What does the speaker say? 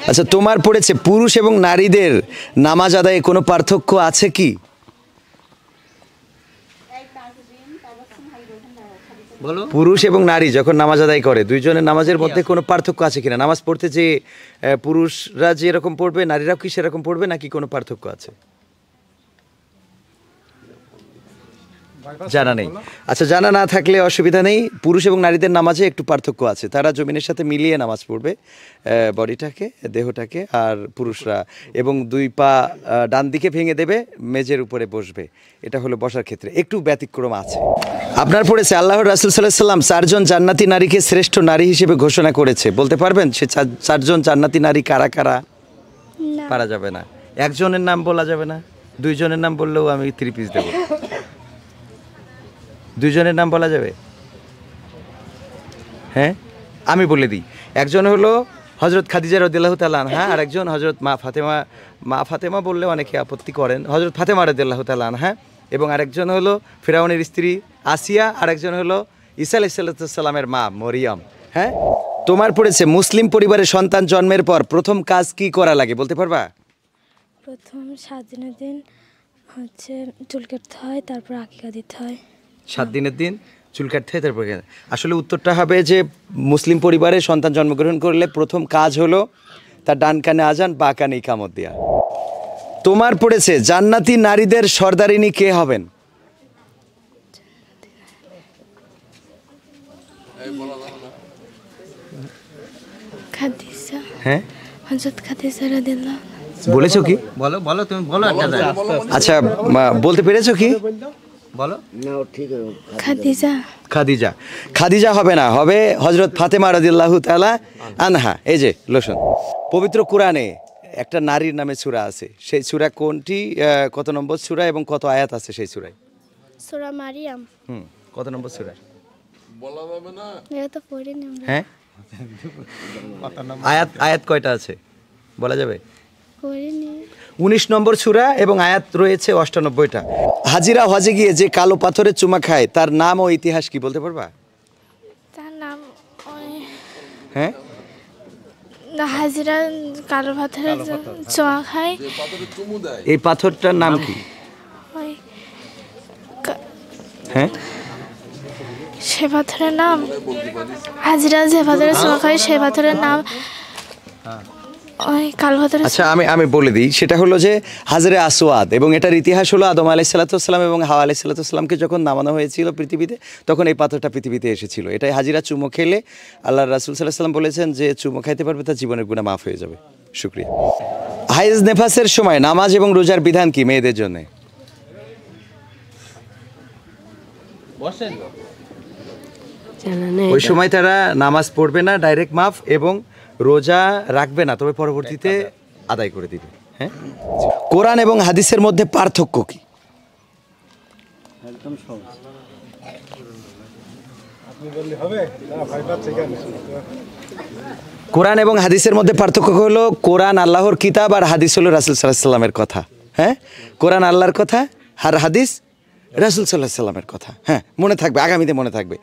আচ্ছা, তোমার পড়েছে পুরুষ এবং নারীদের নামাজ আদায়ে কোনো পার্থক্য আছে কি? পুরুষ এবং নারী যখন নামাজ আদায় করে দুইজনের নামাজের মধ্যে কোনো পার্থক্য আছে কিনা? নামাজ পড়তে যে পুরুষরা যেরকম পড়বে নারীরাও কি সেরকম পড়বে নাকি কোনো পার্থক্য আছে? জানা নেই। আচ্ছা, জানা না থাকলে অসুবিধা নেই। পুরুষ এবং নারীদের নামাজে একটু পার্থক্য আছে। তারা জমিনের সাথে মিলিয়ে নামাজ পড়বে, বডিটাকে, দেহটাকে। আর পুরুষরা এবং দুই পা ডান দিকে ভেঙে দেবে, মেজের উপরে বসবে। এটা হলো বসার ক্ষেত্রে একটু ব্যতিক্রম আছে। আপনার পড়েছে আল্লাহর রাসূল সাল্লাল্লাহু আলাইহি সাল্লাম 4 জন জান্নাতি নারীকে শ্রেষ্ঠ নারী হিসেবে ঘোষণা করেছে। বলতে পারবেন সে 4 জন জান্নাতি নারী কারা কারা? পারা যাবে না। একজনের নাম বলা যাবে না। দুইজনের নাম বললেও আমি 3 পিস দেবো। দুইজনের নাম বলা যাবে? হ্যাঁ, আমি বলে দিই। একজন হলো হযরত খাদিজা রাদিয়াল্লাহু তাআলা আনহা, আর একজন হযরত মা ফাতেমা। মা ফাতেমা বললে অনেকে আপত্তি করেন। হযরত ফাতেমা রাদিয়াল্লাহু তাআলা আনহা। এবং আরেকজন হলো ফিরআউনের স্ত্রী আসিয়া, আরেকজন হলো ঈসা আলাইহিস সালামের মা মরিয়ম। হ্যাঁ, তোমার পড়েছে মুসলিম পরিবারে সন্তান জন্মের পর প্রথম কাজ কি করা লাগে? বলতে পারবা? প্রথম 7 দিনের দিন হচ্ছে চুল কাটতে হয়, তারপর আকিকা দিতে হয়। 7 দিনের দিন চুল কাটতে হয়, তারপর আসলে উত্তরটা হবে যে মুসলিম পরিবারে সন্তান জন্মগ্রহণ করলে প্রথম কাজ হলো তার ডান কানে আজান, বা কানে ইকামত দেয়া। তোমার পড়েছে জান্নাতি নারীদের সর্দারিনী কে হবেন? খাদিজা। হ্যাঁ, হযরত খাদিজা রাদিয়াল্লাহু। বলেছো কি? বলো বলো, তুমি বলো একটা। আচ্ছা, বলতে পেরেছো কি? বলো। খাদিজা। খাদিজা। খাদিজা হবে না, হবে হযরত ফাতেমা রাদিয়াল্লাহু তাআলা আনহা। এই যে লোশন। পবিত্র কোরআনে একটা নারীর নামে সূরা আছে। সেই সূরা কোনটি, কত নম্বর সূরা এবং কত আয়াত আছে সেই সূরায়? সূরা মারিয়াম। কত নম্বর সূরা? বলা যাবে না। এটা তো পড়িনি আমরা। হ্যাঁ, আয়াত কয়টা আছে বলা যাবে? পড়িনি। 19 নম্বর সূরা এবং আয়াত রয়েছে 98টা। হাজিরা হজে গিয়ে যে কালো পাথরের চুমা খায় তার নাম ও ইতিহাস কি বলতে পারবা? তার নাম হ্যাঁ, হাজিরা কালো পাথরের চোয়া খায়। এই পাথরটার নাম কি? ওই হ্যাঁ, সে পাথরের নাম হাজিরা যে পাথরের চোয়া খায় সে পাথরের নাম ওই কালো পাথরের। আচ্ছা, আমি বলে দিই। সেটা হলো যে হাজরে আসওয়াদ, এবং এটার ইতিহাস হলো আদম আলাইহিস সালাম এবং হাওয়া আলাইহিস সালামকে যখন নামানো হয়েছিল পৃথিবীতে, তখন এই পাথরটা পৃথিবীতে এসেছিল। এটাই হাজিরা চুমো খেলে আল্লাহর রাসূল সাল্লাল্লাহু আলাইহি ওয়াসাল্লাম বলেছেন যে চুমো খাইতে পারবে তার জীবনের গুনাহ মাফ হয়ে যাবে। শুকরিয়া। হাইজ নেফাসের সময় নামাজ এবং রোজার বিধান কি মেয়েদের জন্য? ওই সময় তারা নামাজ পড়বে না, ডাইরেক্ট মাফ, এবং রোজা রাখবে না, তবে পরবর্তীতে আদায় করে দিবে। হ্যাঁ, কোরআন এবং হাদিসের মধ্যে পার্থক্য কি? একদম সহজ। আপনি বললে হবে না ভাই, বাচ্চা কেন? কোরআন এবং হাদিসের মধ্যে পার্থক্য হলো কোরআন আল্লাহর কিতাব আর হাদিস হলো রাসূল সাল্লাল্লাহু আলাইহি ওয়াসাল্লামের কথা। হ্যাঁ, কোরআন আল্লাহর কথা আর হাদিস রাসূল সাল্লাল্লাহু আলাইহি ওয়াসাল্লামের কথা। হ্যাঁ, মনে থাকবে, আগামীতে মনে থাকবে।